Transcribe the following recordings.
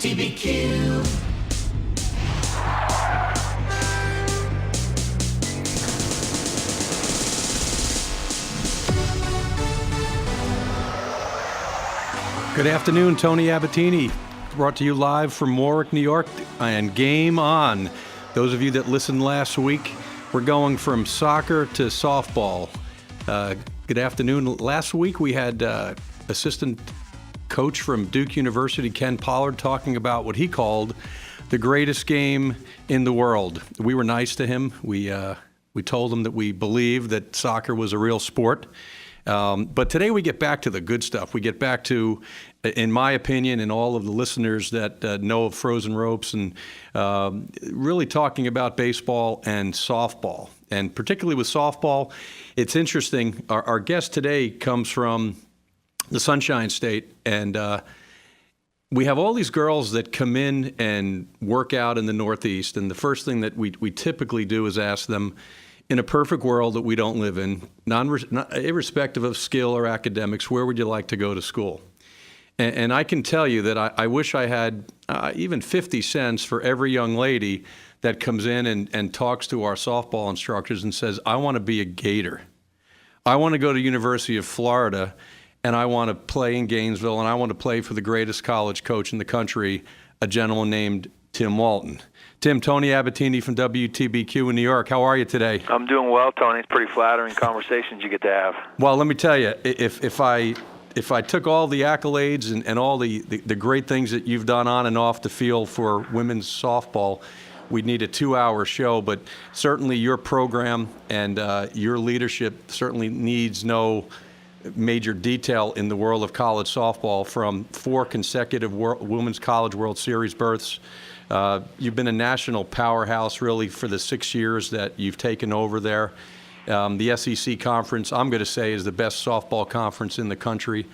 WTBQ. Good afternoon, Tony Abbatine, brought to you live from Warwick, New York, and Game On. Those of you that listened last week, we're going from soccer to softball. Good afternoon. Last week we had assistant coach from Duke University, Ken Pollard, talking about what he called the greatest game in the world. We were nice to him. We told him that we believed that soccer was a real sport. But today we get back to the good stuff. We get back to, in my opinion, and all of the listeners that know of Frozen Ropes, and really talking about baseball and softball. And particularly with softball, it's interesting. Our guest today comes from the Sunshine State, and we have all these girls that come in and work out in the Northeast, and the first thing that we typically do is ask them, in a perfect world that we don't live in, irrespective of skill or academics, where would you like to go to school? And I can tell you that I wish I had even 50 cents for every young lady that comes in and talks to our softball instructors and says, I want to be a Gator. I want to go to University of Florida, and I want to play in Gainesville, and I want to play for the greatest college coach in the country, a gentleman named Tim Walton. Tim, Tony Abbatine from WTBQ in New York. How are you today? I'm doing well, Tony. It's pretty flattering conversations you get to have. Well, let me tell you, if I took all the accolades and all the great things that you've done on and off the field for women's softball, we'd need a 2-hour show. But certainly your program and your leadership certainly needs no major detail in the world of college softball, from 4 consecutive Women's College World Series berths. You've been a national powerhouse really for the 6 years that you've taken over there. The SEC conference, I'm going to say, is the best softball conference in the country.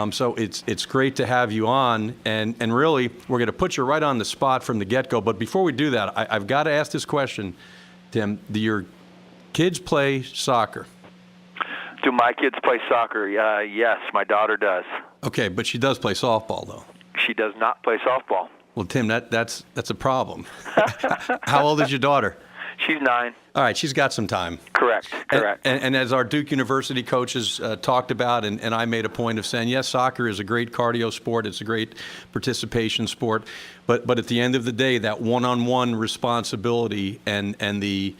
So it's great to have you on, and really we're going to put you right on the spot from the get-go. But before we do that, I've got to ask this question, Tim. Do your kids play soccer? Do my kids play soccer? Yes, my daughter does. Okay, but she does play softball, though. She does not play softball. Well, Tim, that's a problem. How old is your daughter? She's 9. All right, she's got some time. Correct. And as our Duke University coaches talked about, and I made a point of saying, yes, soccer is a great cardio sport. It's a great participation sport. But at the end of the day, that one-on-one responsibility and the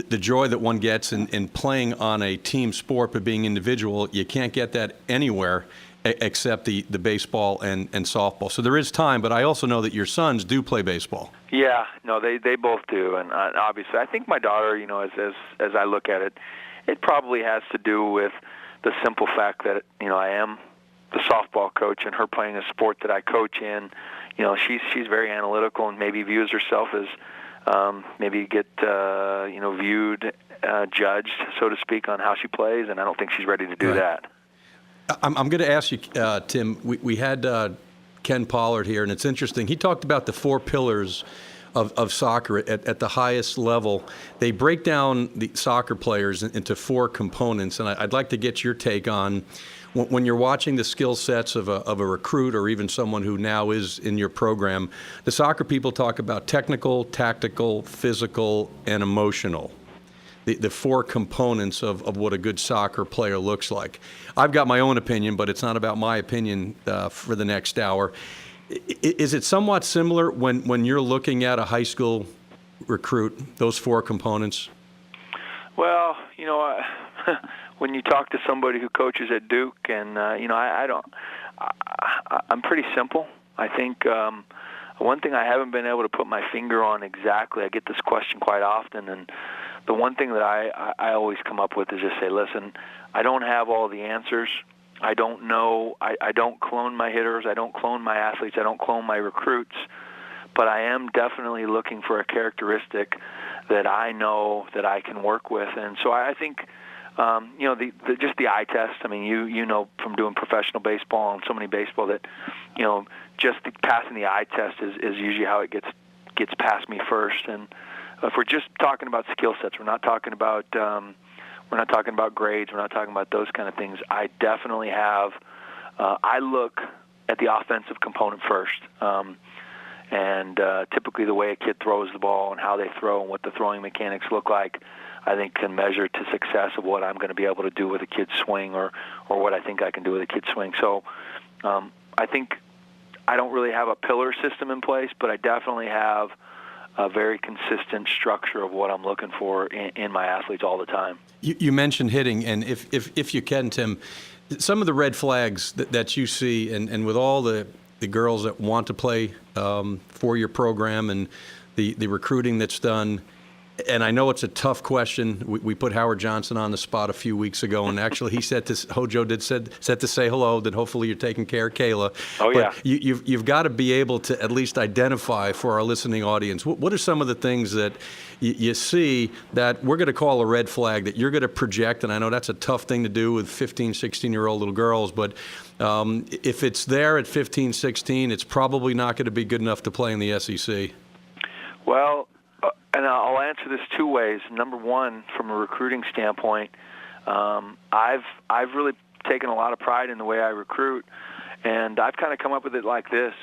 joy that one gets in playing on a team sport but being individual, you can't get that anywhere except the baseball and softball. So there is time, but I also know that your sons do play baseball. Yeah, no, they both do, and obviously I think my daughter, as I look at it, it probably has to do with the simple fact that I am the softball coach, and her playing a sport that I coach in. She's very analytical and maybe views herself as maybe get viewed, judged, so to speak, on how she plays, and I don't think she's ready to do that. I'm going to ask you, Tim, we had Ken Pollard here, and it's interesting. He talked about the 4 pillars of soccer at the highest level. They break down the soccer players into 4 components, and I'd like to get your take on when you're watching the skill sets of a recruit or even someone who now is in your program. The soccer people talk about technical, tactical, physical, and emotional. The 4 components of what a good soccer player looks like. I've got my own opinion, but it's not about my opinion for the next hour. Is it somewhat similar when you're looking at a high school recruit, those 4 components? Well, when you talk to somebody who coaches at Duke, and I'm pretty simple. I think one thing I haven't been able to put my finger on exactly, I get this question quite often, and the one thing that I always come up with is just say, listen, I don't have all the answers. I don't know. I don't clone my hitters. I don't clone my athletes. I don't clone my recruits. But I am definitely looking for a characteristic that I know that I can work with. And so I think, just the eye test. I mean, you know from doing professional baseball and so many baseball that, just passing the eye test is usually how it gets past me first. And if we're just talking about skill sets, we're not talking about grades, we're not talking about those kind of things. I definitely have. I look at the offensive component first. And typically the way a kid throws the ball and how they throw and what the throwing mechanics look like, I think can measure to success of what I'm going to be able to do with a kid's swing or what I think I can do with a kid's swing. So I think I don't really have a pillar system in place, but I definitely have a very consistent structure of what I'm looking for in my athletes all the time. You mentioned hitting, and if you can, Tim, some of the red flags that you see, and with all the girls that want to play for your program and the recruiting that's done, and I know it's a tough question. We put Howard Johnson on the spot a few weeks ago, and actually he said to Hojo said to say hello. That hopefully you're taking care of Kayla. Oh yeah. But you've got to be able to at least identify for our listening audience what are some of the things that you see that we're going to call a red flag that you're going to project. And I know that's a tough thing to do with 15, 16-year-old little girls, but if it's there at 15, 16, it's probably not going to be good enough to play in the SEC. Well. And I'll answer this two ways. Number one, from a recruiting standpoint, I've really taken a lot of pride in the way I recruit, and I've kind of come up with it like this.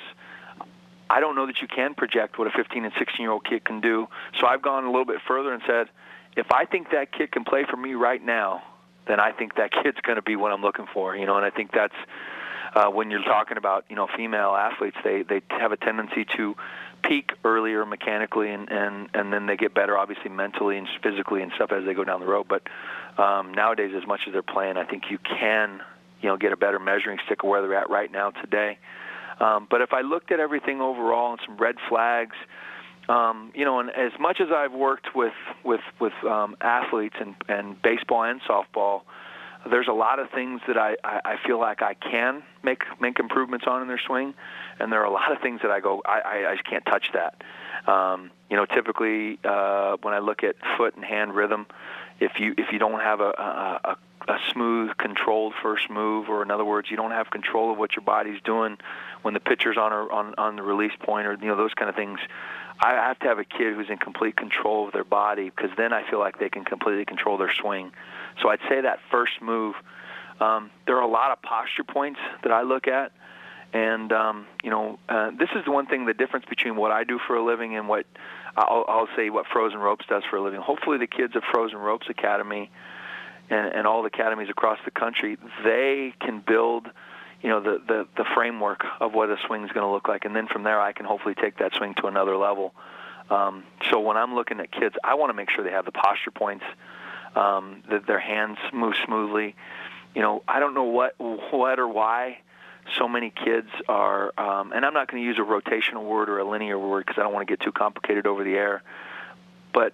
I don't know that you can project what a 15 and 16-year-old kid can do, so I've gone a little bit further and said, if I think that kid can play for me right now, then I think that kid's going to be what I'm looking for, and I think that's when you're talking about, female athletes, they have a tendency to peak earlier mechanically, and then they get better, obviously, mentally and physically and stuff as they go down the road. But nowadays, as much as they're playing, I think you can, get a better measuring stick of where they're at right now today. But if I looked at everything overall and some red flags, and as much as I've worked with athletes and baseball and softball, there's a lot of things that I feel like I can make improvements on in their swing, and there are a lot of things that I go, I just can't touch that. Typically when I look at foot and hand rhythm, if you don't have a smooth, controlled first move, or in other words, you don't have control of what your body's doing when the pitcher's on the release point, or those kind of things, I have to have a kid who's in complete control of their body, because then I feel like they can completely control their swing. So I'd say that first move, there are a lot of posture points that I look at, and this is the one thing, the difference between what I do for a living and what I'll say what Frozen Ropes does for a living. Hopefully the kids at Frozen Ropes Academy and all the academies across the country, they can build the framework of what a swing is going to look like, and then from there I can hopefully take that swing to another level. So when I'm looking at kids, I want to make sure they have the posture points, that their hands move smoothly. I don't know what or why so many kids are, and I'm not going to use a rotational word or a linear word because I don't want to get too complicated over the air, but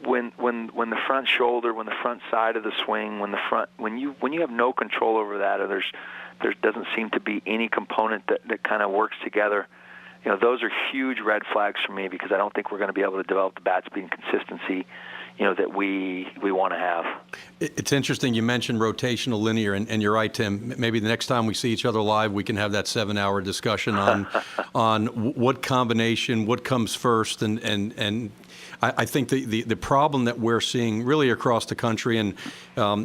when the front shoulder, when the front side of the swing, when you have no control over that, or there doesn't seem to be any component that kind of works together, those are huge red flags for me, because I don't think we're going to be able to develop the bat speed and consistency that we want to have. It's interesting you mentioned rotational linear, and you're right, Tim. Maybe the next time we see each other live, we can have that 7-hour discussion on what combination, what comes first, and I think the problem that we're seeing really across the country, and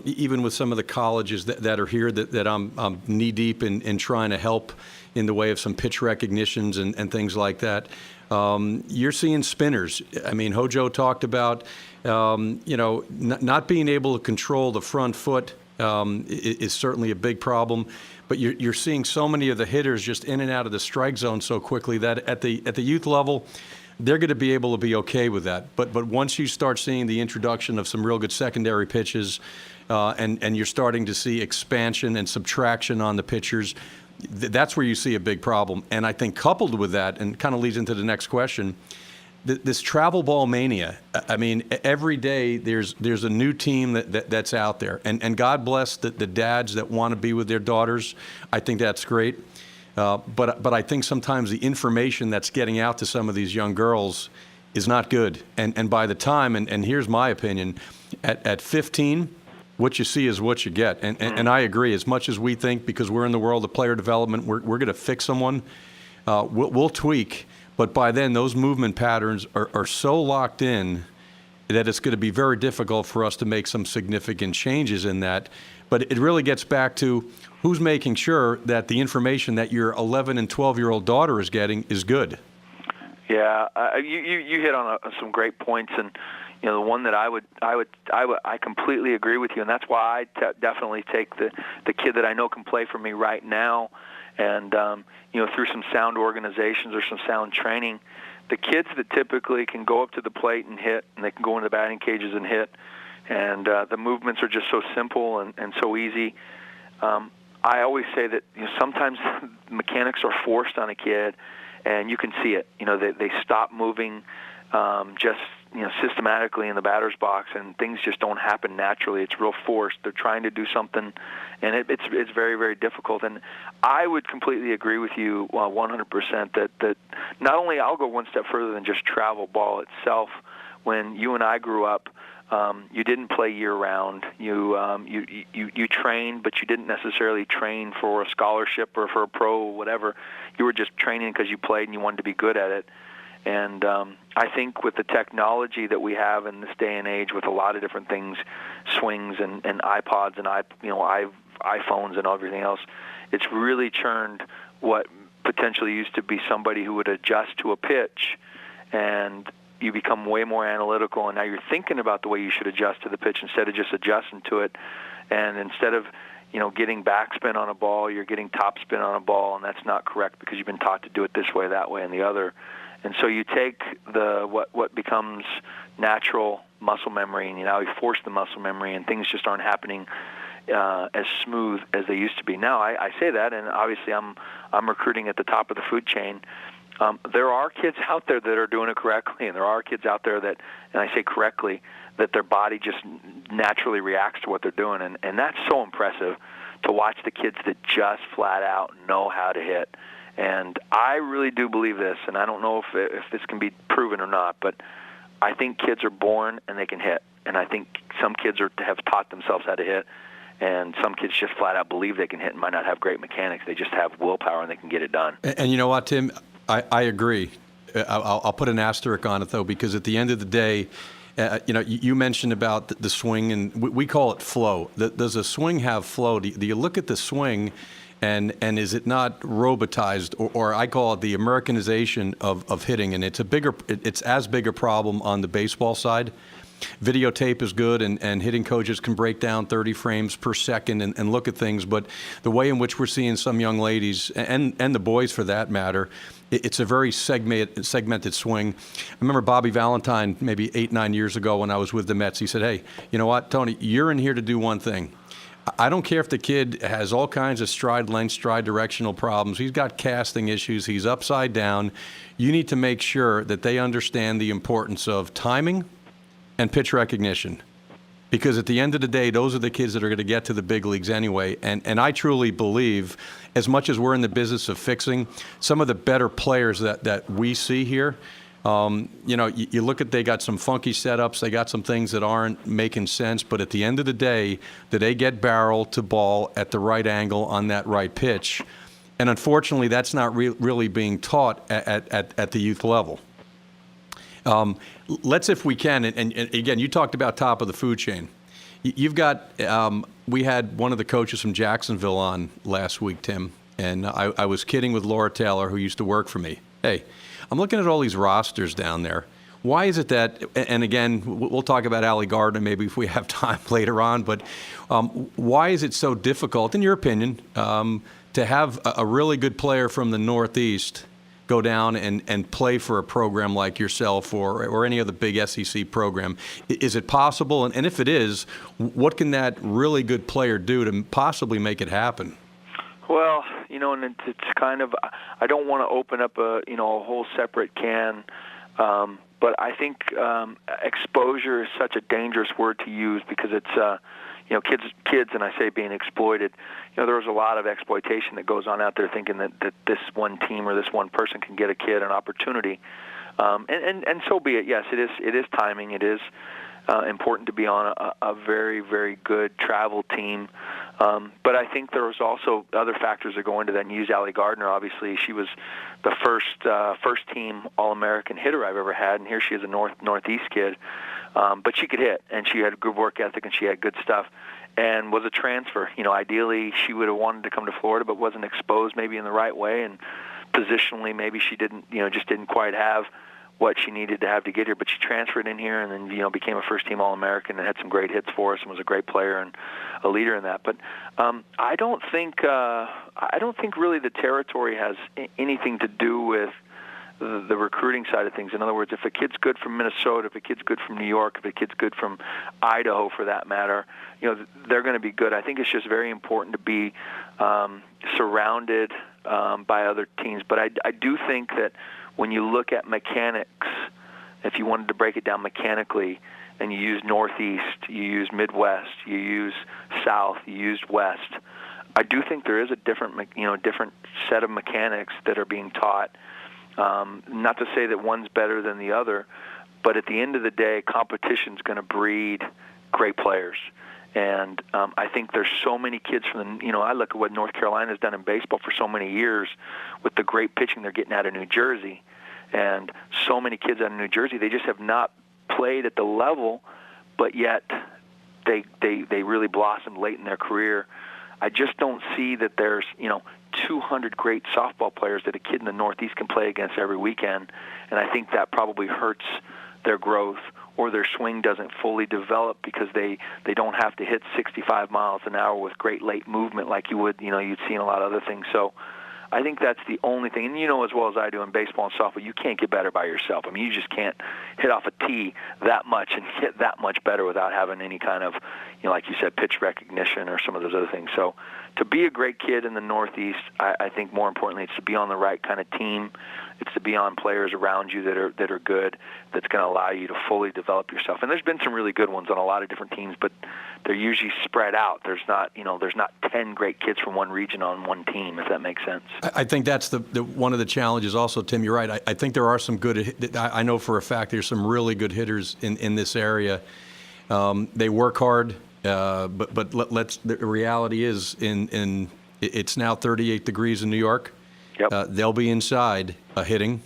even with some of the colleges that are here that I'm knee deep in trying to help in the way of some pitch recognitions and things like that. You're seeing spinners. I mean, Hojo talked about not being able to control the front foot is certainly a big problem. But you're seeing so many of the hitters just in and out of the strike zone so quickly that at the youth level, they're going to be able to be okay with that. But once you start seeing the introduction of some real good secondary pitches, and you're starting to see expansion and subtraction on the pitchers, that's where you see a big problem. And I think coupled with that, and kind of leads into the next question, this travel ball mania. I mean, every day there's a new team that's out there. And God bless the dads that want to be with their daughters. I think that's great. But I think sometimes the information that's getting out to some of these young girls is not good. And by the time, and here's my opinion, at 15, what you see is what you get. And I agree. As much as we think, because we're in the world of player development, we're going to fix someone, we'll tweak. But by then, those movement patterns are so locked in that it's going to be very difficult for us to make some significant changes in that. But it really gets back to who's making sure that the information that your 11 and 12-year-old daughter is getting is good. Yeah, you hit on some great points, and the one that I completely agree with you, and that's why I definitely take the kid that I know can play for me right now, and through some sound organizations or some sound training, the kids that typically can go up to the plate and hit, and they can go into the batting cages and hit, and the movements are just so simple and so easy. I always say that sometimes mechanics are forced on a kid, and you can see it. They stop moving just systematically in the batter's box, and things just don't happen naturally. It's real forced. They're trying to do something, and it's very, very difficult. And I would completely agree with you 100% that not only I'll go one step further than just travel ball itself. When you and I grew up, you didn't play year-round. You trained, but you didn't necessarily train for a scholarship or for a pro or whatever. You were just training because you played and you wanted to be good at it. And I think with the technology that we have in this day and age, with a lot of different things, swings and iPods and iPhones and everything else, it's really churned what potentially used to be somebody who would adjust to a pitch, and you become way more analytical, and now you're thinking about the way you should adjust to the pitch instead of just adjusting to it. And instead of getting backspin on a ball, you're getting topspin on a ball, and that's not correct because you've been taught to do it this way, that way, and the other. And so you take what becomes natural muscle memory, and you force the muscle memory, and things just aren't happening as smooth as they used to be. Now, I say that, and obviously I'm recruiting at the top of the food chain. There are kids out there that are doing it correctly, and there are kids out there that, and I say correctly, that their body just naturally reacts to what they're doing, and that's so impressive to watch the kids that just flat out know how to hit. And I really do believe this, and I don't know if this can be proven or not, but I think kids are born and they can hit, and I think some kids have taught themselves how to hit, and some kids just flat out believe they can hit and might not have great mechanics. They just have willpower and they can get it done. And you know what, Tim? I agree. I'll put an asterisk on it, though, because at the end of the day, you mentioned about the swing, and we call it flow. Does a swing have flow? Do you look at the swing, and is it not robotized, or I call it the Americanization of hitting, and it's as big a problem on the baseball side. Videotape is good, and hitting coaches can break down 30 frames per second and look at things, but the way in which we're seeing some young ladies, and the boys for that matter, it's a very segmented swing. I remember Bobby Valentine maybe 8-9 years ago when I was with the Mets. He said, "Hey, you know what, Tony, you're in here to do one thing. I don't care if the kid has all kinds of stride length, stride directional problems. He's got casting issues. He's upside down. You need to make sure that they understand the importance of timing and pitch recognition. Because at the end of the day, those are the kids that are going to get to the big leagues anyway. And I truly believe, as much as we're in the business of fixing, some of the better players that we see here, you look at, they got some funky setups, they got some things that aren't making sense, but at the end of the day, do they get barrel to ball at the right angle on that right pitch? And unfortunately, that's not really being taught at the youth level. Let's, if we can, and again, you talked about top of the food chain. You've got, we had one of the coaches from Jacksonville on last week, Tim, and I was kidding with Laura Taylor, who used to work for me. Hey, I'm looking at all these rosters down there. Why is it that, and again, we'll talk about Allie Gardner maybe if we have time later on, but why is it so difficult, in your opinion, to have a really good player from the Northeast go down and play for a program like yourself or any other big SEC program? Is it possible? And if it is, what can that really good player do to possibly make it happen? Well, and it's kind of, I don't want to open up a whole separate can, but I think exposure is such a dangerous word to use because it's, kids, and I say being exploited. There's a lot of exploitation that goes on out there, thinking that this one team or this one person can get a kid an opportunity, and so be it. Yes, it is timing. It is important to be on a very, very good travel team, but I think there was also other factors that go into that. And use Allie Gardner. Obviously, she was the first team All-American hitter I've ever had, and here she is, a Northeast kid. But she could hit, and she had a good work ethic, and she had good stuff, and was a transfer. Ideally she would have wanted to come to Florida, but wasn't exposed maybe in the right way, and positionally maybe she didn't, just didn't quite have what she needed to have to get here. But she transferred in here, and then became a first-team All-American and had some great hits for us, and was a great player and a leader in that. But I don't think really the territory has anything to do with the recruiting side of things. In other words, if a kid's good from Minnesota, if a kid's good from New York, if a kid's good from Idaho, for that matter, they're going to be good. I think it's just very important to be surrounded by other teams. But I do think that when you look at mechanics, if you wanted to break it down mechanically, and you use Northeast, you use Midwest, you use South, you use West, I do think there is a different set of mechanics that are being taught. Not to say that one's better than the other, but at the end of the day, competition's going to breed great players. And I think there's so many kids from I look at what North Carolina's done in baseball for so many years with the great pitching they're getting out of New Jersey. And so many kids out of New Jersey, they just have not played at the level, but yet they really blossomed late in their career. I just don't see that there's, 200 great softball players that a kid in the Northeast can play against every weekend. And I think that probably hurts their growth, or their swing doesn't fully develop because they don't have to hit 65 miles an hour with great late movement like you would, you'd see in a lot of other things. So I think that's the only thing. And as well as I do in baseball and softball, you can't get better by yourself. I mean, you just can't hit off a tee that much and hit that much better without having any kind of, like you said, pitch recognition or some of those other things. So to be a great kid in the Northeast, I think more importantly, it's to be on the right kind of team. It's to be on players around you that are good, that's going to allow you to fully develop yourself. And there's been some really good ones on a lot of different teams, but they're usually spread out. There's not 10 great kids from one region on one team, if that makes sense. I think that's the one of the challenges also, Tim. You're right. I think there are some good, I know for a fact there's some really good hitters in this area. They work hard, but the reality is it's now 38 degrees in New York. Yep. They'll be inside hitting.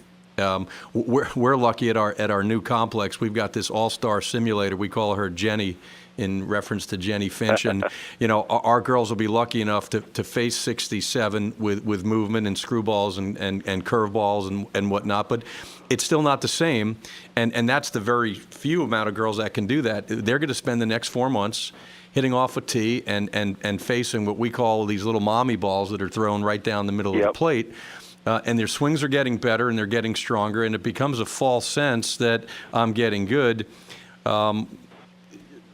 We're lucky at our new complex. We've got this all-star simulator. We call her Jenny, in reference to Jenny Finch. And our girls will be lucky enough to face 67 with movement and screwballs and curveballs and whatnot. But it's still not the same. And that's the very few amount of girls that can do that. They're going to spend the next 4 months hitting off a tee and facing what we call these little mommy balls that are thrown right down the middle of the plate. And their swings are getting better and they're getting stronger, and it becomes a false sense that I'm getting good.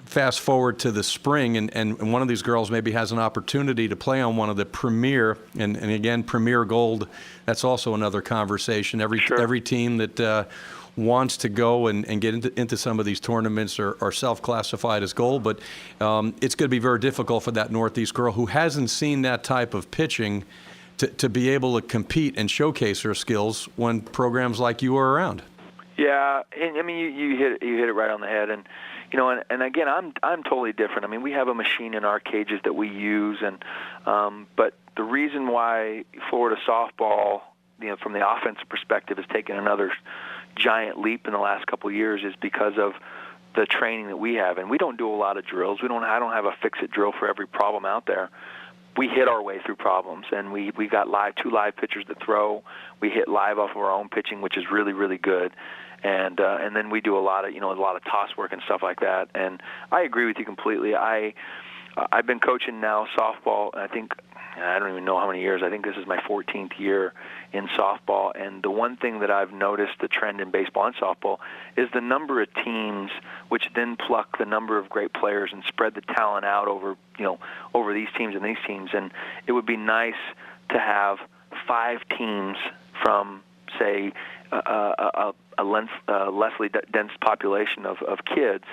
Fast forward to the spring, and one of these girls maybe has an opportunity to play on one of the premier, and again, Premier Gold, that's also another conversation. Every team that wants to go and get into some of these tournaments are self-classified as gold, but it's going to be very difficult for that Northeast girl who hasn't seen that type of pitching to be able to compete and showcase her skills when programs like you are around. Yeah, and I mean you hit it right on the head, and and again I'm totally different. I mean, we have a machine in our cages that we use, and but the reason why Florida softball, from the offensive perspective, has taken another giant leap in the last couple of years is because of the training that we have, and we don't do a lot of drills. I don't have a fix-it drill for every problem out there. We hit our way through problems, and we got two live pitchers that throw. We hit live off of our own pitching, which is really, really good. And then we do a lot of toss work and stuff like that. And I agree with you completely. I've been coaching now softball, and I don't even know how many years. I think this is my 14th year in softball. And the one thing that I've noticed, the trend in baseball and softball, is the number of teams, which then pluck the number of great players and spread the talent out over these teams and these teams. And it would be nice to have 5 teams from, say, a lessly dense population of kids,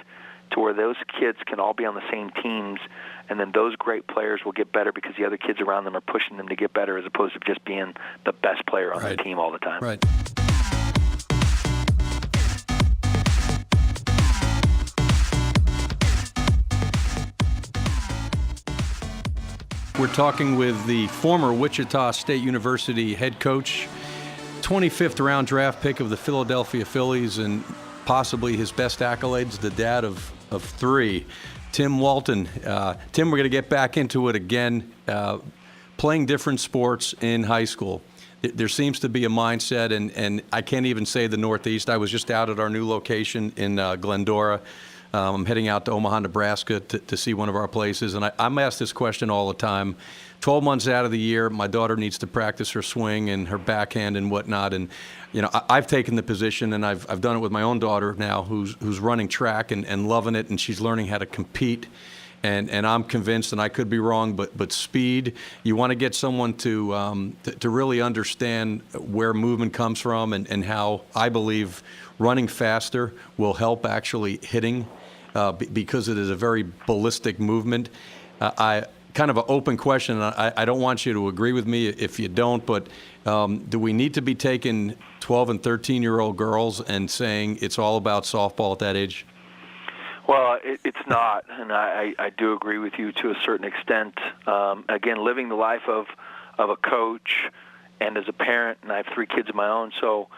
to where those kids can all be on the same teams, and then those great players will get better because the other kids around them are pushing them to get better, as opposed to just being the best player on the team all the time. Right. We're talking with the former Wichita State University head coach, 25th round draft pick of the Philadelphia Phillies, and possibly his best accolades, the dad of 3, Tim Walton. Tim, we're going to get back into it again, playing different sports in high school. There seems to be a mindset, and I can't even say the Northeast. I was just out at our new location in Glendora. I'm heading out to Omaha, Nebraska to see one of our places, and I'm asked this question all the time. 12 months out of the year, my daughter needs to practice her swing and her backhand and whatnot. And, I've taken the position, and I've done it with my own daughter now who's running track and loving it, and she's learning how to compete. And I'm convinced, and I could be wrong, but speed, you want to get someone to really understand where movement comes from and how I believe running faster will help actually hitting because it is a very ballistic movement. Kind of an open question. I don't want you to agree with me if you don't, but do we need to be taking 12 and 13-year-old girls and saying it's all about softball at that age? Well, it's not, and I do agree with you to a certain extent. Again, living the life of a coach and as a parent, and I have 3 kids of my own, so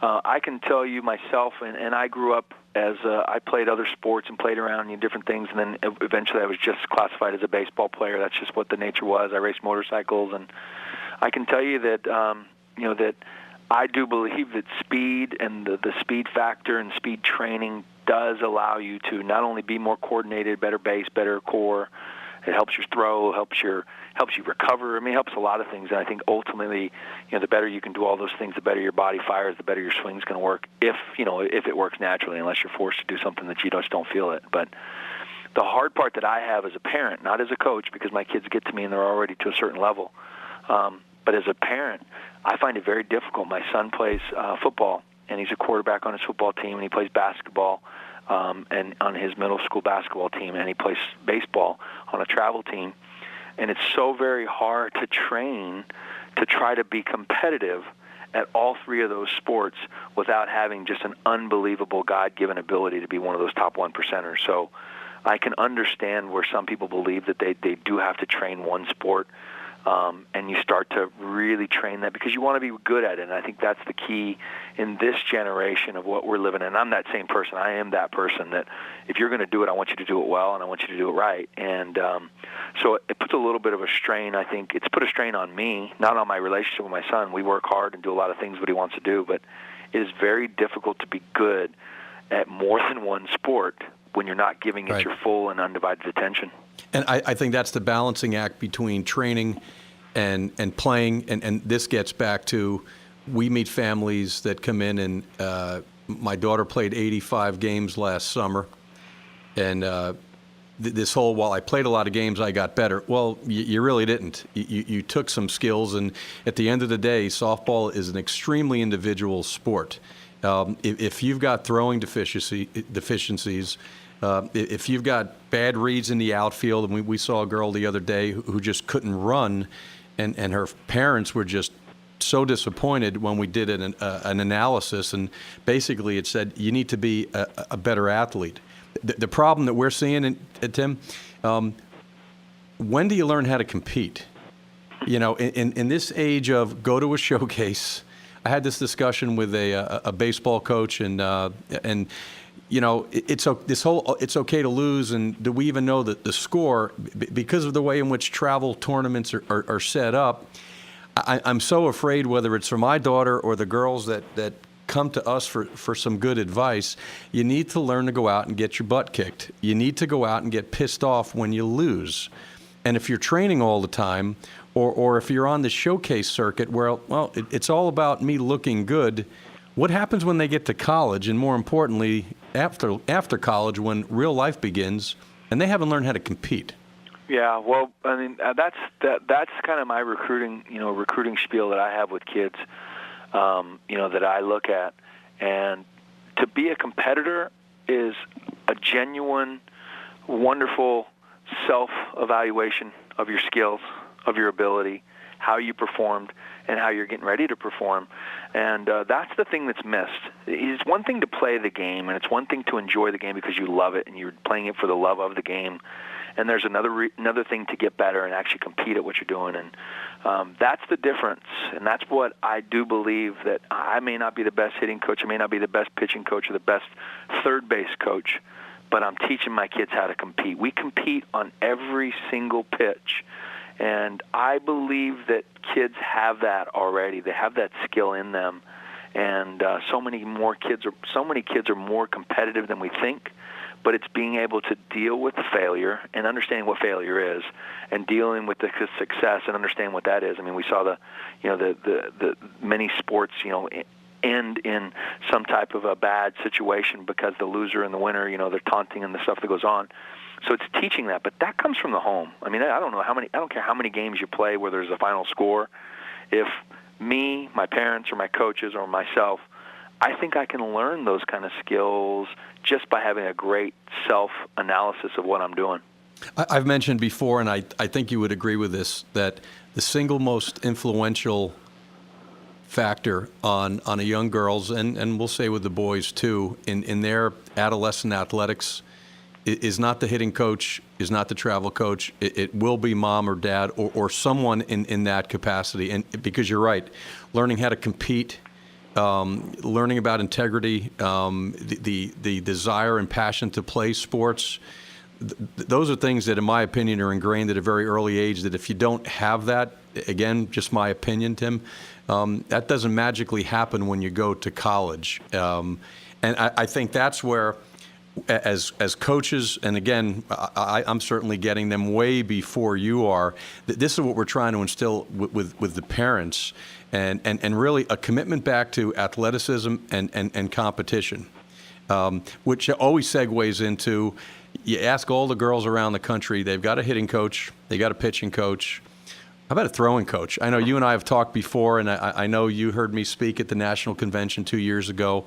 I can tell you myself, and I grew up as I played other sports and played around in different things, and then eventually I was just classified as a baseball player. That's just what the nature was. I raced motorcycles, and I can tell you that that I do believe that speed and the speed factor and speed training does allow you to not only be more coordinated, better base, better core. It helps your throw, helps you recover. I mean, it helps a lot of things. And I think ultimately, the better you can do all those things, the better your body fires, the better your swing's going to work. If it works naturally, unless you're forced to do something that you just don't feel it. But the hard part that I have as a parent, not as a coach, because my kids get to me and they're already to a certain level, but as a parent, I find it very difficult. My son plays football, and he's a quarterback on his football team, and he plays basketball and on his middle school basketball team, and he plays baseball on a travel team. And it's so very hard to train to try to be competitive at all 3 of those sports without having just an unbelievable God-given ability to be one of those top 1%ers. So I can understand where some people believe that they do have to train one sport, and you start to really train that because you want to be good at it. And I think that's the key in this generation of what we're living in. I'm that same person. I am that person that if you're going to do it, I want you to do it well, and I want you to do it right. And so it puts a little bit of a strain. I think it's put a strain on me, not on my relationship with my son. We work hard and do a lot of things what he wants to do, but it is very difficult to be good at more than one sport when you're not giving it your full and undivided attention. And I think that's the balancing act between training and playing. And this gets back to, we meet families that come in and my daughter played 85 games last summer. And this whole, while I played a lot of games, I got better. Well, you really didn't. You took some skills. And at the end of the day, softball is an extremely individual sport. If you've got throwing deficiencies, if you've got bad reads in the outfield, and we saw a girl the other day who just couldn't run, and her parents were just so disappointed when we did an analysis, and basically it said you need to be a better athlete. The problem that we're seeing, Tim, when do you learn how to compete? In this age of go to a showcase, I had this discussion with a baseball coach, and it's okay to lose, and do we even know that the score, because of the way in which travel tournaments are set up? I'm so afraid, whether it's for my daughter or the girls that come to us for some good advice, you need to learn to go out and get your butt kicked. You need to go out and get pissed off when you lose. And if you're training all the time, or if you're on the showcase circuit where, it's all about me looking good, what happens when they get to college, and more importantly, after college, when real life begins, and they haven't learned how to compete? Yeah, well, I mean, that's kind of my recruiting spiel that I have with kids, that I look at. And to be a competitor is a genuine, wonderful self-evaluation of your skills, of your ability, how you performed, and how you're getting ready to perform. And that's the thing that's missed. It's one thing to play the game, and it's one thing to enjoy the game because you love it and you're playing it for the love of the game. and there's another thing to get better and actually compete at what you're doing. And that's the difference, and that's what I do believe, that I may not be the best hitting coach, I may not be the best pitching coach or the best third base coach, but I'm teaching my kids how to compete. We compete on every single pitch, and I believe that kids have that already. They have that skill in them, and so many kids are more competitive than we think. But it's being able to deal with the failure and understanding what failure is, and dealing with the success and understanding what that is. I mean, we saw the many sports, end in some type of a bad situation because the loser and the winner, they're taunting and the stuff that goes on. So it's teaching that, but that comes from the home. I mean, I don't care how many games you play where there's a final score. If me, my parents, or my coaches, or myself, I think I can learn those kind of skills just by having a great self-analysis of what I'm doing. I've mentioned before, and I think you would agree with this, that the single most influential factor on a young girl's, and we'll say with the boys too, in their adolescent athletics is not the hitting coach, is not the travel coach. It will be mom or dad or someone in that capacity. And because you're right, learning how to compete, learning about integrity, the desire and passion to play sports, those are things that, in my opinion, are ingrained at a very early age, that if you don't have that, again, just my opinion, Tim, that doesn't magically happen when you go to college. And I think that's where, as coaches, and again, I'm certainly getting them way before you are, this is what we're trying to instill with the parents, and really a commitment back to athleticism and competition, which always segues into, you ask all the girls around the country, they've got a hitting coach, they got a pitching coach. How about a throwing coach? I know you and I have talked before, and I know you heard me speak at the National Convention 2 years ago.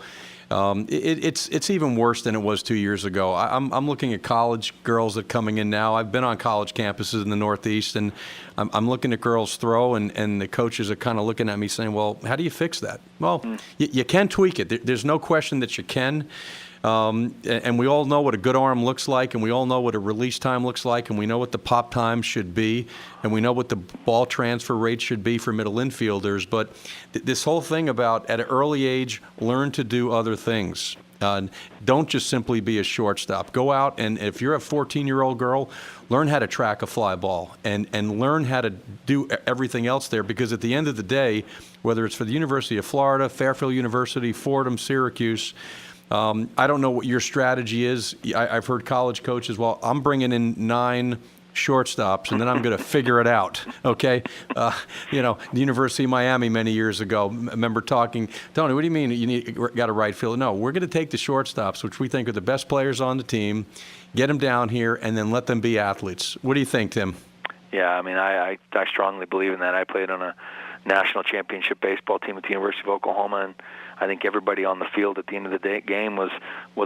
It's even worse than it was 2 years ago. I'm looking at college girls that are coming in now. I've been on college campuses in the Northeast, and I'm looking at girls throw, and the coaches are kind of looking at me saying, well, how do you fix that? Well, you can tweak it. There's no question that you can. And we all know what a good arm looks like, and we all know what a release time looks like, and we know what the pop time should be, and we know what the ball transfer rate should be for middle infielders. But this whole thing about, at an early age, learn to do other things. Don't just simply be a shortstop. Go out, and if you're a 14-year-old girl, learn how to track a fly ball and learn how to do everything else there, because at the end of the day, whether it's for the University of Florida, Fairfield University, Fordham, Syracuse, I don't know what your strategy is. I've heard college coaches, well, I'm bringing in 9 shortstops, and then I'm going to figure it out, okay? The University of Miami many years ago, I remember talking, Tony, what do you mean you got a right fielder? No, we're going to take the shortstops, which we think are the best players on the team, get them down here, and then let them be athletes. What do you think, Tim? Yeah, I mean, I strongly believe in that. I played on a national championship baseball team at the University of Oklahoma, and I think everybody on the field at the end of the game was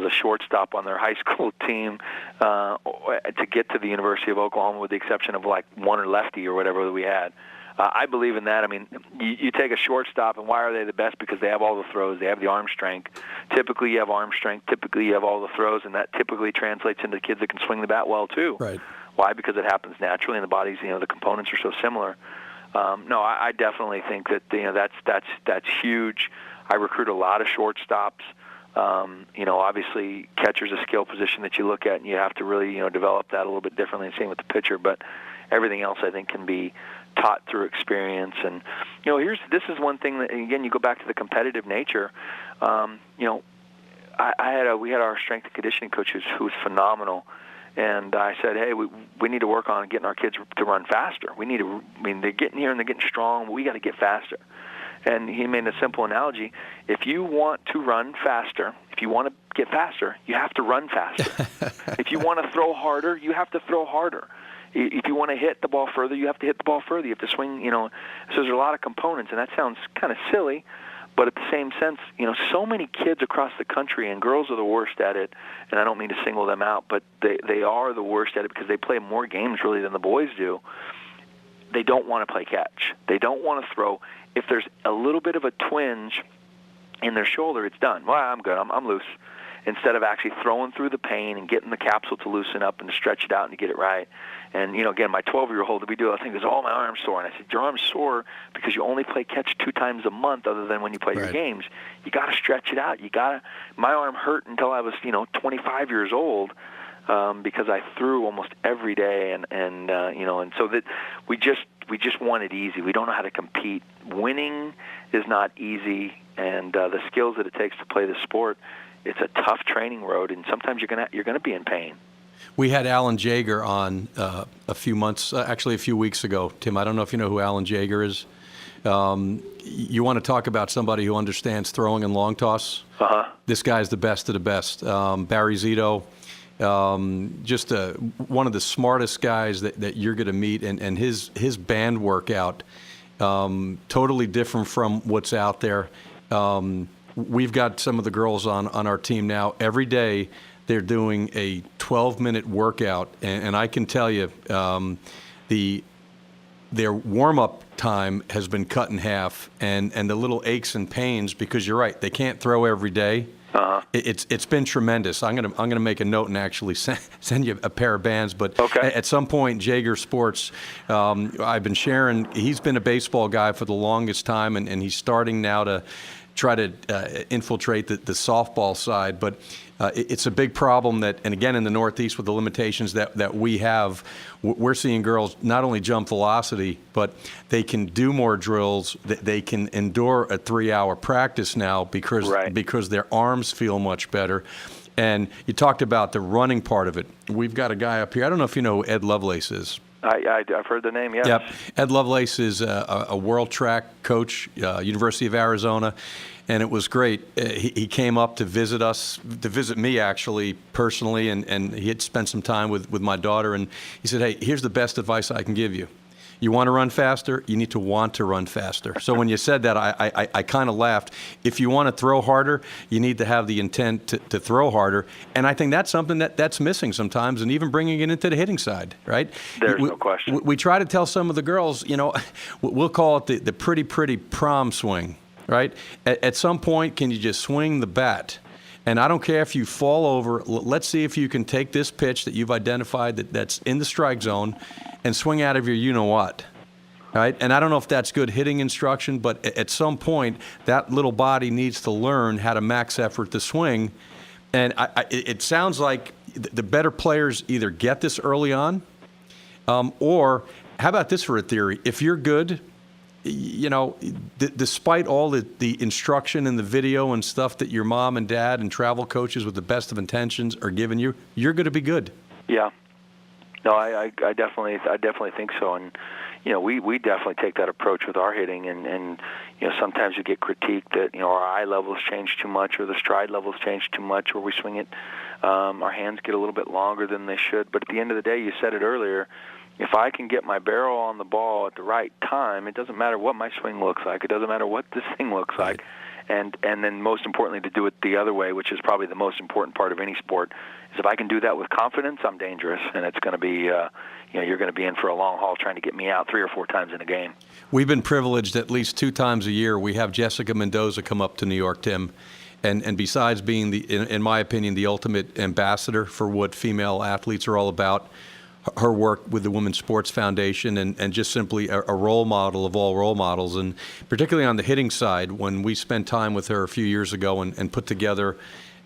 a shortstop on their high school team to get to the University of Oklahoma, with the exception of like one or lefty or whatever that we had. I believe in that. I mean, you take a shortstop, and why are they the best? Because they have all the throws. They have the arm strength. Typically, you have arm strength. Typically, you have all the throws, and that typically translates into kids that can swing the bat well, too. Right. Why? Because it happens naturally, and the bodies, the components are so similar. No, I definitely think that that's huge. I recruit a lot of shortstops. Obviously, catcher's a skill position that you look at, and you have to really develop that a little bit differently. Same with the pitcher, but everything else I think can be taught through experience. And this is one thing that, again, you go back to the competitive nature. We had our strength and conditioning coach who was phenomenal. And I said, hey, we need to work on getting our kids to run faster. They're getting here and they're getting strong, but we got to get faster. And he made a simple analogy. If you want to run faster, if you want to get faster, you have to run faster. If you want to throw harder, you have to throw harder. If you want to hit the ball further, you have to hit the ball further. You have to swing, So there's a lot of components, and that sounds kind of silly. But at the same sense, so many kids across the country, and girls are the worst at it, and I don't mean to single them out, but they are the worst at it because they play more games really than the boys do. They don't want to play catch. They don't want to throw. If there's a little bit of a twinge in their shoulder, it's done. Well, I'm good. I'm loose. instead of actually throwing through the pain and getting the capsule to loosen up and to stretch it out and to get it right. And, again, my 12-year-old, we do a thing, goes, my arm's sore. And I said, your arm's sore because you only play catch 2 times a month other than when you play your games. You got to stretch it out. My arm hurt until I was, 25 years old because I threw almost every day. And so that we just want it easy. We don't know how to compete. Winning is not easy, and the skills that it takes to play the sport, it's a tough training road, and sometimes you're gonna be in pain. We had Alan Jagger on a few weeks ago. Tim, I don't know if you know who Alan Jagger is. You want to talk about somebody who understands throwing and long toss? This guy's the best of the best. Barry Zito, just one of the smartest guys that you're going to meet, and his band workout, totally different from what's out there. We've got some of the girls on our team now. Every day they're doing a 12-minute workout, and I can tell you their warm-up time has been cut in half, and the little aches and pains, because you're right, they can't throw every day. It's been tremendous. I'm gonna make a note and actually send you a pair of bands. But at some point, Jagger Sports, I've been sharing. He's been a baseball guy for the longest time, and he's starting now to try to infiltrate the softball side. But it's a big problem and again, in the Northeast with the limitations that we have, we're seeing girls not only jump velocity, but they can do more drills. They can endure a 3-hour practice now because their arms feel much better. And you talked about the running part of it. We've got a guy up here. I don't know if you know who Ed Lovelace is. I've heard the name, yes. Yep. Ed Lovelace is a world track coach, University of Arizona, and it was great. He came up to visit me actually personally, and he had spent some time with my daughter, and he said, hey, here's the best advice I can give you. You want to run faster, you need to want to run faster. So when you said that, I kind of laughed. If you want to throw harder, you need to have the intent to throw harder. And I think that's something that's missing sometimes, and even bringing it into the hitting side, right? There's no question. We try to tell some of the girls, we'll call it the pretty prom swing, right? At some point, can you just swing the bat? And I don't care if you fall over. Let's see if you can take this pitch that you've identified that's in the strike zone and swing out of your you-know-what, right? And I don't know if that's good hitting instruction, but at some point, that little body needs to learn how to max effort to swing. And it sounds like the better players either get this early on, or how about this for a theory? If you're good, despite all the instruction and the video and stuff that your mom and dad and travel coaches with the best of intentions are giving you, you're going to be good. Yeah. No, I definitely think so, and we definitely take that approach with our hitting, and sometimes you get critiqued that our eye levels change too much or the stride levels change too much, or we swing it, our hands get a little bit longer than they should. But at the end of the day, you said it earlier, if I can get my barrel on the ball at the right time, it doesn't matter what my swing looks like. It doesn't matter what this thing looks like. And then most importantly, to do it the other way, which is probably the most important part of any sport, is if I can do that with confidence, I'm dangerous, and it's going to be, you're going to be in for a long haul trying to get me out 3 or 4 times in a game. We've been privileged at least 2 times a year. We have Jessica Mendoza come up to New York, Tim, and besides being in my opinion, the ultimate ambassador for what female athletes are all about, her work with the Women's Sports Foundation and just simply a role model of all role models. And particularly on the hitting side, when we spent time with her a few years ago and put together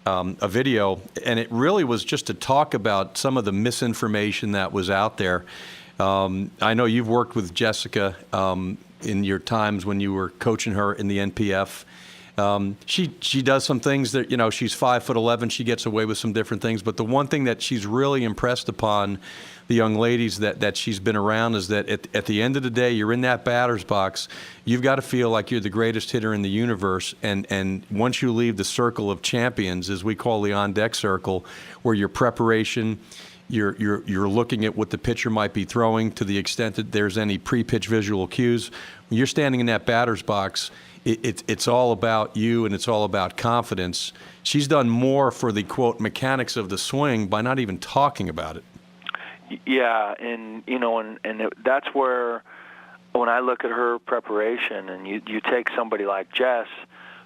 a video, and it really was just to talk about some of the misinformation that was out there. I know you've worked with Jessica in your times when you were coaching her in the NPF. She does some things that, she's 5'11", she gets away with some different things, but the one thing that she's really impressed upon the young ladies that she's been around is that at the end of the day, you're in that batter's box, you've got to feel like you're the greatest hitter in the universe, and once you leave the circle of champions, as we call the on-deck circle, where your preparation, you're looking at what the pitcher might be throwing to the extent that there's any pre-pitch visual cues. When you're standing in that batter's box, it's all about you, and it's all about confidence. She's done more for the, quote, mechanics of the swing by not even talking about it. Yeah, and that's where, when I look at her preparation, and you take somebody like Jess,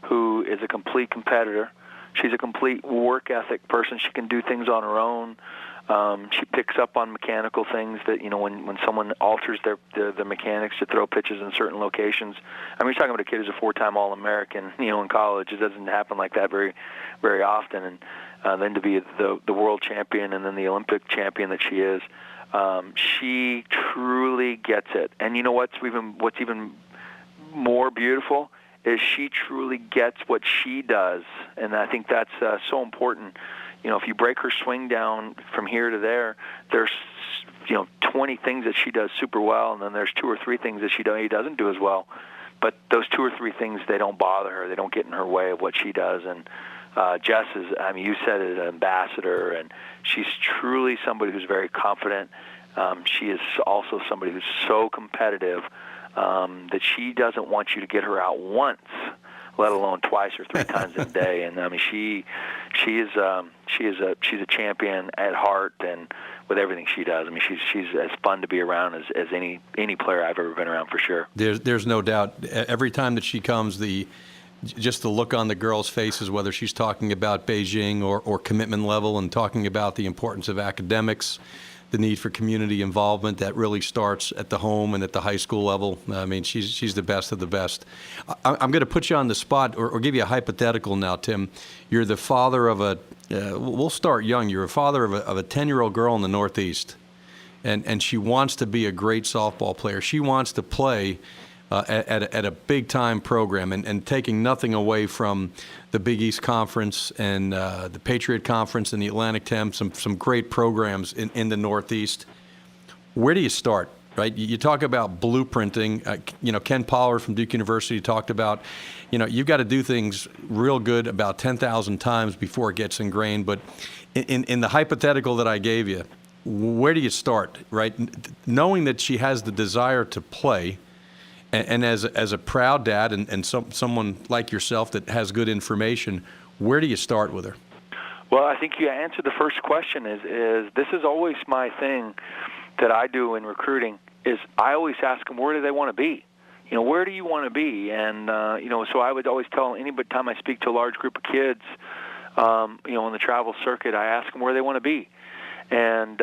who is a complete competitor, She's a complete work ethic person. She can do things on her own. She picks up on mechanical things that, when someone alters their mechanics to throw pitches in certain locations. I mean, you're talking about a kid who's a 4-time All-American, in college. It doesn't happen like that very, very often. And then to be the world champion and then the Olympic champion that she is, she truly gets it. And you know what's even more beautiful is she truly gets what she does, and I think that's so important. If you break her swing down from here to there, there's 20 things that she does super well, and then there's 2 or 3 things that she doesn't do as well. But those 2 or 3 things, they don't bother her. They don't get in her way of what she does. And Jess is, you said it, an ambassador, and she's truly somebody who's very confident. She is also somebody who's so competitive that she doesn't want you to get her out once, let alone twice or 3 times a day. And she's a champion at heart and with everything she does. She's as fun to be around as any player I've ever been around, for sure. There's no doubt. Every time that she comes, just the look on the girls' faces, whether she's talking about Beijing or commitment level and talking about the importance of academics, the need for community involvement, that really starts at the home and at the high school level. She's the best of the best. I'm going to put you on the spot or give you a hypothetical now, Tim. You're the father of we'll start young. You're a father of a 10-year-old girl in the Northeast, and she wants to be a great softball player. She wants to play at a big-time program, and taking nothing away from the Big East Conference and the Patriot Conference and the Atlantic 10, some great programs in the Northeast. Where do you start, right? You talk about blueprinting. Ken Pollard from Duke University talked about, you've got to do things real good about 10,000 times before it gets ingrained. But in the hypothetical that I gave you, where do you start, right? Knowing that she has the desire to play, and as a proud dad and someone like yourself that has good information, where do you start with her? Well, I think you answered the first question. Is this is always my thing that I do in recruiting. Is I always ask them, where do they want to be? Where do you want to be? And so I would always tell anybody time I speak to a large group of kids, on the travel circuit, I ask them where they want to be. And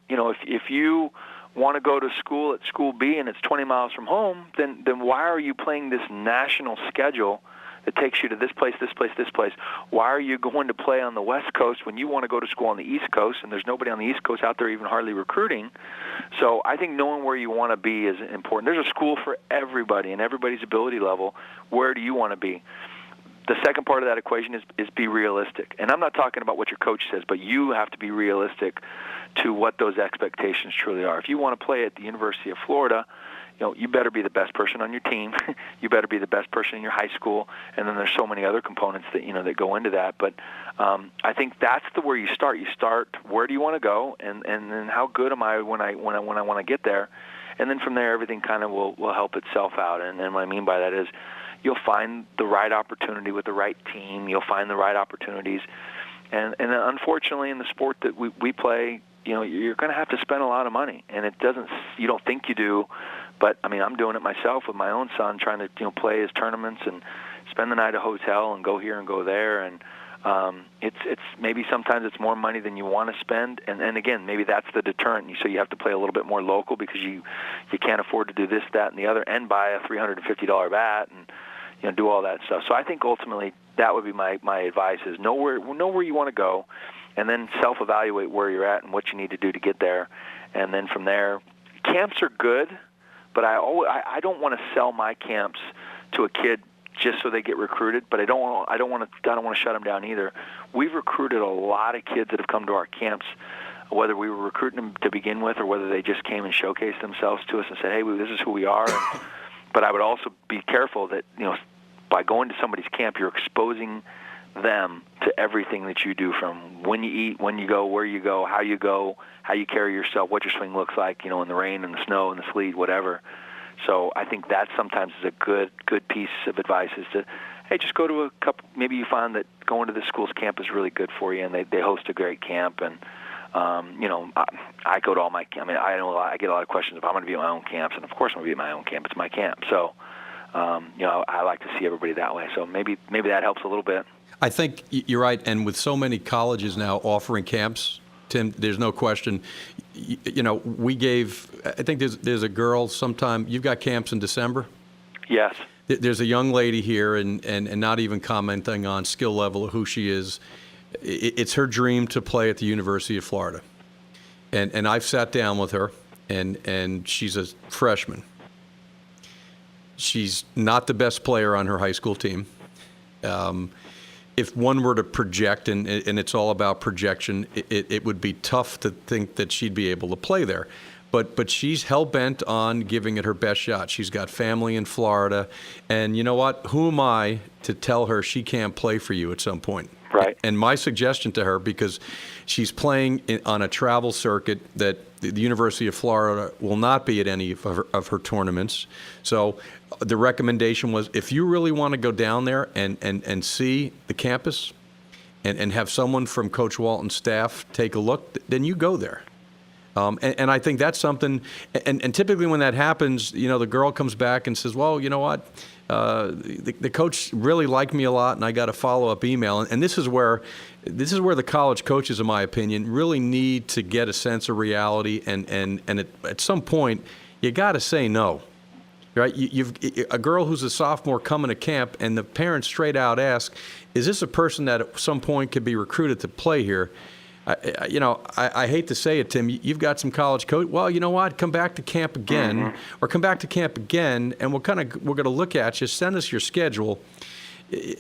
if you want to go to school at School B and it's 20 miles from home, then why are you playing this national schedule that takes you to this place, this place, this place? Why are you going to play on the West Coast when you want to go to school on the East Coast, and there's nobody on the East Coast out there even hardly recruiting? So I think knowing where you want to be is important. There's a school for everybody and everybody's ability level. Where do you want to be? The second part of that equation is be realistic. And I'm not talking about what your coach says, but you have to be realistic to what those expectations truly are. If you want to play at the University of Florida, you better be the best person on your team. You better be the best person in your high school. And then there's so many other components that that go into that. But I think that's where you start. You start, where do you want to go, and then how good am I when I want to get there, and then from there everything kind of will help itself out. And what I mean by that is, you'll find the right opportunity with the right team. You'll find the right opportunities. And unfortunately, in the sport that we play, you're going to have to spend a lot of money. And you don't think you do, but I'm doing it myself with my own son, trying to play his tournaments and spend the night at a hotel and go here and go there. And it's maybe sometimes it's more money than you want to spend. And again, maybe that's the deterrent. So you have to play a little bit more local because you can't afford to do this, that, and the other, and buy a $350 bat and do all that stuff. So I think ultimately that would be my advice: is know where you want to go, and then self-evaluate where you're at and what you need to do to get there. And then from there, camps are good, but I don't want to sell my camps to a kid just so they get recruited. But I don't want to shut them down either. We've recruited a lot of kids that have come to our camps, whether we were recruiting them to begin with or whether they just came and showcased themselves to us and said, "Hey, this is who we are." But I would also be careful that by going to somebody's camp, you're exposing them to everything that you do, from when you eat, when you go, where you go, how you carry yourself, what your swing looks like, in the rain and the snow and the sleet, whatever. So I think that sometimes is a good piece of advice, is to, hey, just go to a couple. Maybe you find that going to this school's camp is really good for you, and they host a great camp. And I go to all my. I get a lot of questions if I'm going to be at my own camps, and of course I'm going to be at my own camp. It's my camp, so I like to see everybody that way. So maybe that helps a little bit. I think you're right. And with so many colleges now offering camps, Tim, there's no question. We gave, I think there's a girl sometime, you've got camps in December? Yes. There's a young lady here, and not even commenting on skill level or who she is. It's her dream to play at the University of Florida. And I've sat down with her, and she's a freshman. She's not the best player on her high school team. If one were to project, and it's all about projection, it would be tough to think that she'd be able to play there. But she's hell-bent on giving it her best shot. She's got family in Florida. And you know what? Who am I to tell her she can't play for you at some point? Right. And my suggestion to her, because she's playing on a travel circuit that the University of Florida will not be at any of her tournaments. So the recommendation was, if you really want to go down there and see the campus and have someone from Coach Walton's staff take a look, then you go there. And I think that's something, and typically when that happens, the girl comes back and says, well, you know what, the coach really liked me a lot, and I got a follow-up email. And this is where the college coaches, in my opinion, really need to get a sense of reality, and at some point, you got to say no. Right? You've a girl who's a sophomore coming to camp, and the parents straight out ask, is this a person that at some point could be recruited to play here? I hate to say it, Tim. You've got some college coach. Well, you know what? Come back to camp again, or come back to camp again, and we're going to look at you. Send us your schedule.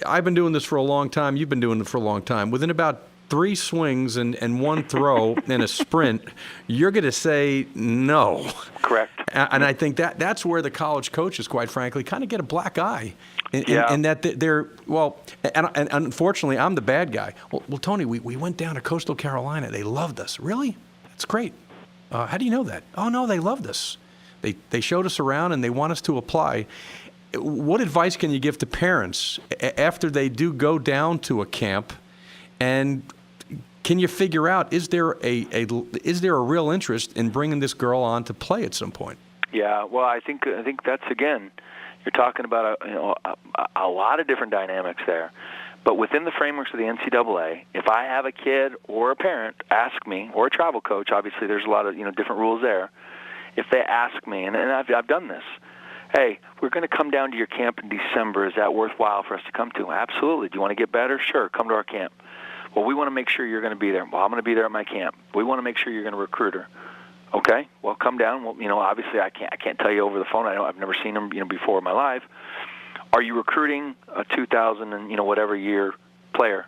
I've been doing this for a long time. You've been doing it for a long time. Within about 3 swings and 1 throw and a sprint, you're going to say no. Correct. And I think that's where the college coaches, quite frankly, kind of get a black eye. And that they're, well, and unfortunately, I'm the bad guy. Well, Tony, we went down to Coastal Carolina. They loved us. Really? That's great. How do you know that? Oh, no, they loved us. They showed us around, and they want us to apply. What advice can you give to parents after they do go down to a camp, and can you figure out, is there a real interest in bringing this girl on to play at some point? Yeah, well, I think that's, again, you're talking about a lot of different dynamics there. But within the frameworks of the NCAA, if I have a kid or a parent ask me, or a travel coach, obviously there's a lot of different rules there. If they ask me, and I've done this, hey, we're going to come down to your camp in December. Is that worthwhile for us to come to? Absolutely. Do you want to get better? Sure, come to our camp. Well, we want to make sure you're going to be there. Well, I'm going to be there at my camp. We want to make sure you're going to recruit her. Okay, well, come down. Well, obviously I can't tell you over the phone. I've never seen them, before in my life. Are you recruiting a 2000 and whatever year player?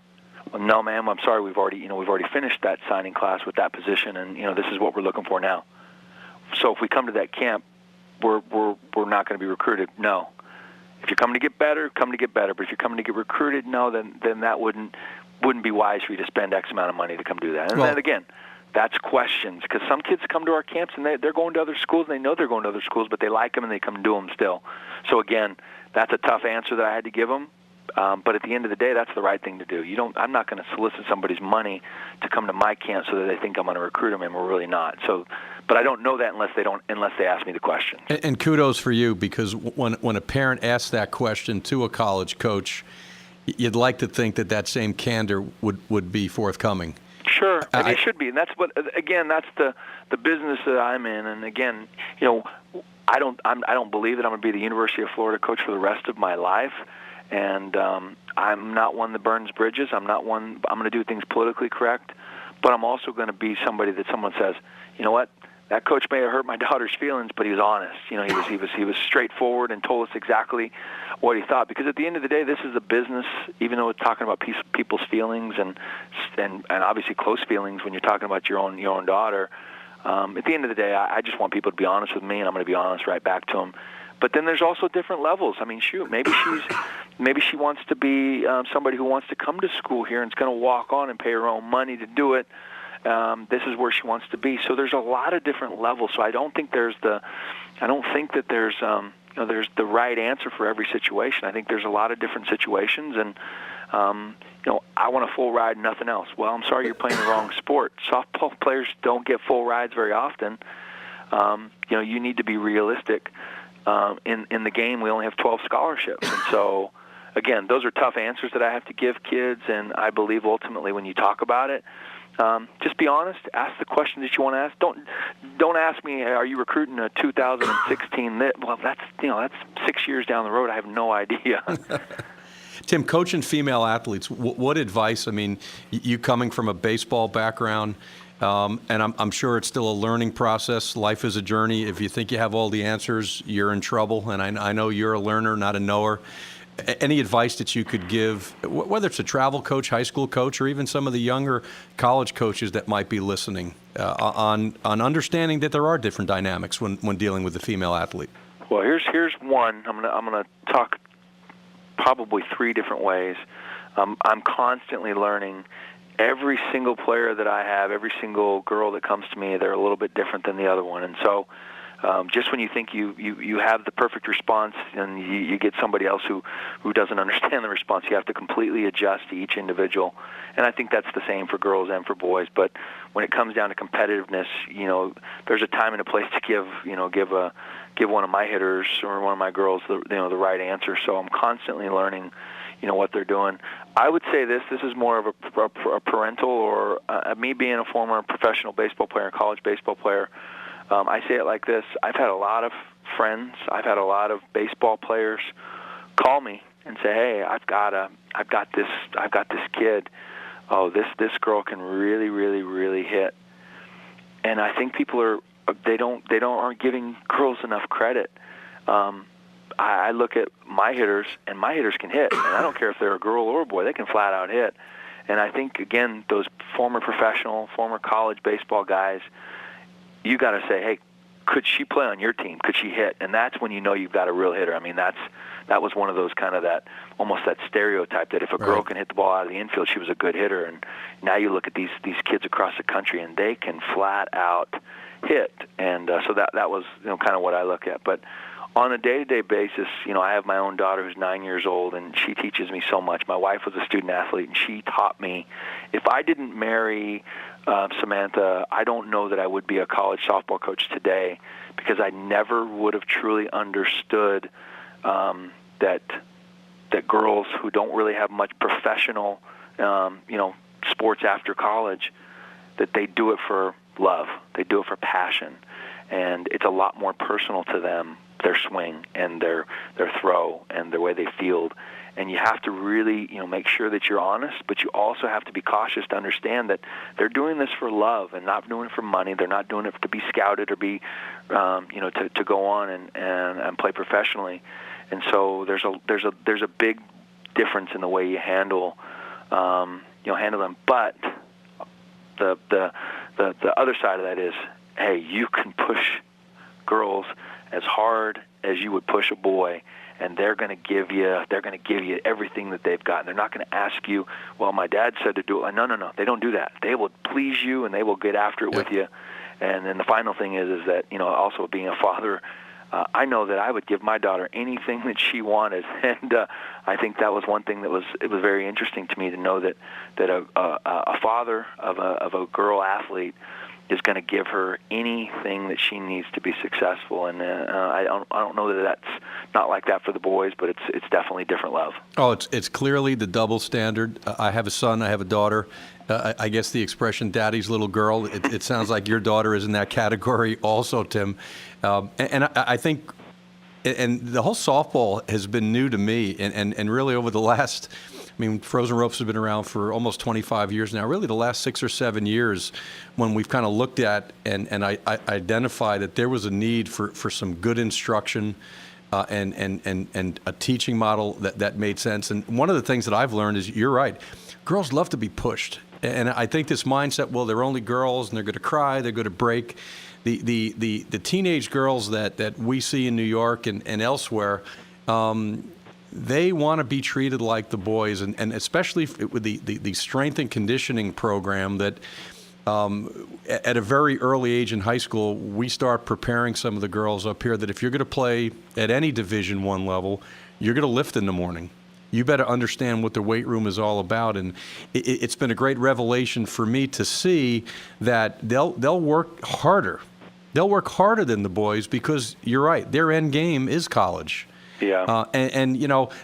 Well, no, ma'am. I'm sorry. We've already finished that signing class with that position, and this is what we're looking for now. So if we come to that camp, we're not going to be recruited. No. If you're coming to get better, come to get better. But if you're coming to get recruited, no, then that wouldn't be wise for you to spend X amount of money to come do that. And then again, that's questions, because some kids come to our camps and they're going to other schools, and they know they're going to other schools, but they like them and they come do them still. So again, that's a tough answer that I had to give them. But at the end of the day, that's the right thing to do. I'm not going to solicit somebody's money to come to my camp so that they think I'm going to recruit them, and we're really not. So, but I don't know that unless they ask me the question. And kudos for you, because when a parent asks that question to a college coach, you'd like to think that same candor would be forthcoming. Sure, and it should be, and that's the business that I'm in. And again, I don't believe that I'm going to be the University of Florida coach for the rest of my life. And I'm not one that burns bridges. I'm going to do things politically correct, but I'm also going to be somebody that someone says, you know what, that coach may have hurt my daughter's feelings, but he was honest. He was straightforward and told us exactly what he thought. Because at the end of the day, this is a business. Even though it's talking about people's feelings and obviously close feelings when you're talking about your own daughter. At the end of the day, I just want people to be honest with me, and I'm going to be honest right back to them. But then there's also different levels. I mean, shoot, maybe she wants to be somebody who wants to come to school here and is going to walk on and pay her own money to do it. This is where she wants to be. So there's a lot of different levels. So I don't think there's the right answer for every situation. I think there's a lot of different situations, and I want a full ride, nothing else. Well, I'm sorry, you're playing the wrong sport. Softball players don't get full rides very often. You need to be realistic. In the game, we only have 12 scholarships, and so again, those are tough answers that I have to give kids, and I believe ultimately when you talk about it, just be honest. Ask the question that you want to ask. Don't ask me, are you recruiting a 2016? Well, that's 6 years down the road. I have no idea. Tim, coaching female athletes, what advice? I mean, you coming from a baseball background, and I'm sure it's still a learning process. Life is a journey. If you think you have all the answers, you're in trouble. And I know you're a learner, not a knower. Any advice that you could give, whether it's a travel coach, high school coach, or even some of the younger college coaches that might be listening, on understanding that there are different dynamics when dealing with the female athlete? Well, here's one. I'm gonna talk probably 3 different ways. I'm constantly learning. Every single player that I have, every single girl that comes to me, they're a little bit different than the other one, and so. Just when you think you have the perfect response and you get somebody else who doesn't understand the response, you have to completely adjust to each individual. And I think that's the same for girls and for boys. But when it comes down to competitiveness, there's a time and a place to give one of my hitters or one of my girls the right answer. So I'm constantly learning what they're doing. I would say this is more of a parental or me being a former professional baseball player, college baseball player. I say it like this: I've had a lot of friends, I've had a lot of baseball players call me and say, "Hey, I've got this kid. Oh, this girl can really, really, really hit." And I think people aren't giving girls enough credit. I look at my hitters, and my hitters can hit, and I don't care if they're a girl or a boy; they can flat out hit. And I think again, those former professional, former college baseball guys. You got to say, hey, could she play on your team? Could she hit? And that's when you know you've got a real hitter. I mean, that was one of those kind of almost that stereotype that if a girl can hit the ball out of the infield, she was a good hitter. And now you look at these kids across the country, and they can flat out hit. And so that was kind of what I look at. But on a day-to-day basis, I have my own daughter who's 9 years old, and she teaches me so much. My wife was a student athlete, and she taught me. If I didn't marry Samantha, I don't know that I would be a college softball coach today, because I never would have truly understood that girls who don't really have much professional, sports after college, that they do it for love, they do it for passion, and it's a lot more personal to them. Their swing and their throw and the way they field, and you have to really make sure that you're honest, but you also have to be cautious to understand that they're doing this for love and not doing it for money. They're not doing it to be scouted or be to go on and play professionally. And so there's a big difference in the way you handle them. But the other side of that is, hey, you can push girls as hard as you would push a boy, and they're going to give you everything that they've got. And they're not going to ask you, well, my dad said to do it. No, they don't do that. They will please you, and they will get after it with you. And then the final thing is that also being a father, I know that I would give my daughter anything that she wanted, and I think that was one thing that was very interesting to me, to know that a father of a girl athlete is going to give her anything that she needs to be successful, and I don't know that that's not like that for the boys, but it's definitely different love. Oh, it's clearly the double standard. I have a son, I have a daughter. I guess the expression "daddy's little girl." It sounds like your daughter is in that category also, Tim. And I think, and the whole softball has been new to me, and really over the last. I mean, Frozen Ropes have been around for almost 25 years now. Really, the last 6 or 7 years, when we've kind of looked at and I identified that there was a need for some good instruction and a teaching model that made sense. And one of the things that I've learned is, you're right, girls love to be pushed. And I think this mindset, well, they're only girls and they're going to cry, they're going to break. The teenage girls that we see in New York and elsewhere, they want to be treated like the boys, and especially with the strength and conditioning program that at a very early age in high school, we start preparing some of the girls up here that if you're going to play at any Division I level, you're going to lift in the morning. You better understand what the weight room is all about, and it's been a great revelation for me to see that they'll work harder. They'll work harder than the boys, because you're right, their end game is college. Yeah. And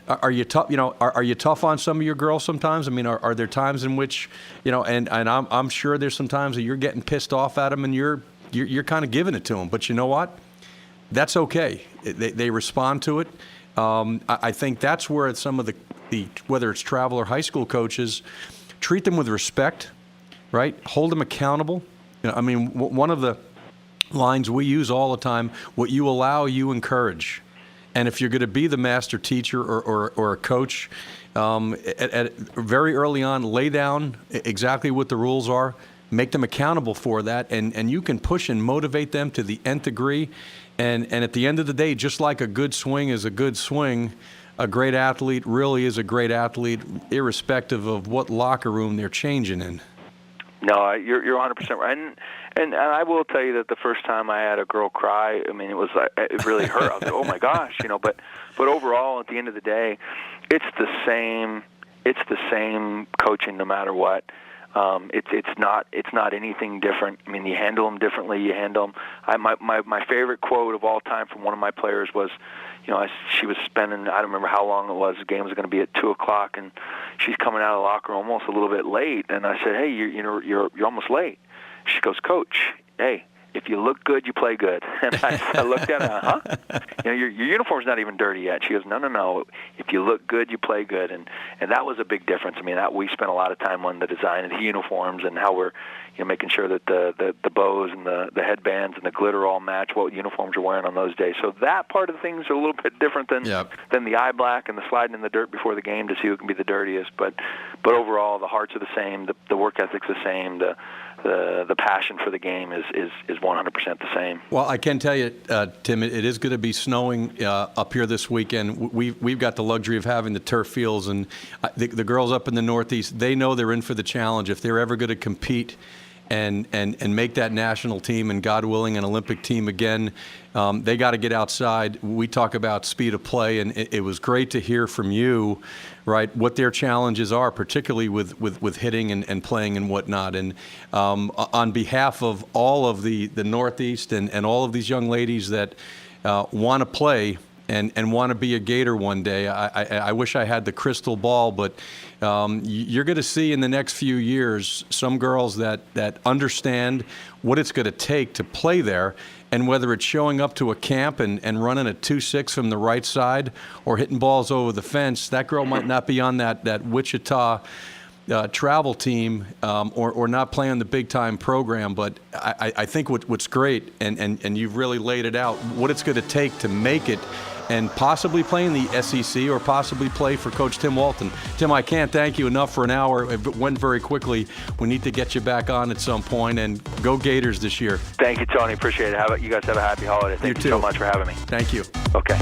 are you tough? Are you tough on some of your girls sometimes? I mean, are there times in which, and I'm sure there's some times that you're getting pissed off at them and you're kind of giving it to them. But you know what? That's okay. They respond to it. I think that's where some of the whether it's travel or high school coaches, treat them with respect, right? Hold them accountable. I mean, one of the lines we use all the time: what you allow, you encourage. And if you're going to be the master teacher or a coach, at very early on, lay down exactly what the rules are, make them accountable for that, and you can push and motivate them to the nth degree. And at the end of the day, just like a good swing is a good swing, a great athlete really is a great athlete, irrespective of what locker room they're changing in. No, you're 100% right. And I will tell you that the first time I had a girl cry, I mean, it really hurt. I was like, oh my gosh, But overall, at the end of the day, it's the same. It's the same coaching no matter what. It's not anything different. I mean, you handle them differently. You handle them. My favorite quote of all time from one of my players was, she was spending, I don't remember how long it was. The game was going to be at 2:00, and she's coming out of the locker room almost a little bit late. And I said, hey, you're almost late. She goes, Coach, hey, if you look good, you play good. And I looked at her, huh? Your uniform's not even dirty yet. She goes, no. If you look good, you play good. And that was a big difference. I mean, we spent a lot of time on the design of the uniforms and how we're making sure that the bows and the headbands and the glitter all match what uniforms are wearing on those days. So that part of things are a little bit different than the eye black and the sliding in the dirt before the game to see who can be the dirtiest. But overall, the hearts are the same. The work ethic's the same. The passion for the game is 100% the same. Well, I can tell you, Tim, it is going to be snowing up here this weekend. We've got the luxury of having the turf fields, and the girls up in the Northeast, they know they're in for the challenge. If they're ever going to compete and make that national team, and God willing, an Olympic team again, they got to get outside. We talk about speed of play, and it was great to hear from you, right, what their challenges are, particularly with hitting and playing and whatnot. And on behalf of all of the Northeast and all of these young ladies that want to play and want to be a Gator one day, I wish I had the crystal ball, but you're going to see in the next few years some girls that understand what it's going to take to play there. And whether it's showing up to a camp and running a 2.6 from the right side or hitting balls over the fence, that girl might not be on that Wichita travel team or not playing the big-time program. But I think what's great, and you've really laid it out, what it's going to take to make it and possibly play in the SEC or possibly play for Coach Tim Walton. Tim, I can't thank you enough for an hour. It went very quickly. We need to get you back on at some point, and go Gators this year. Thank you, Tony. Appreciate it. You guys have a happy holiday. Thank you so much for having me. Thank you. Okay.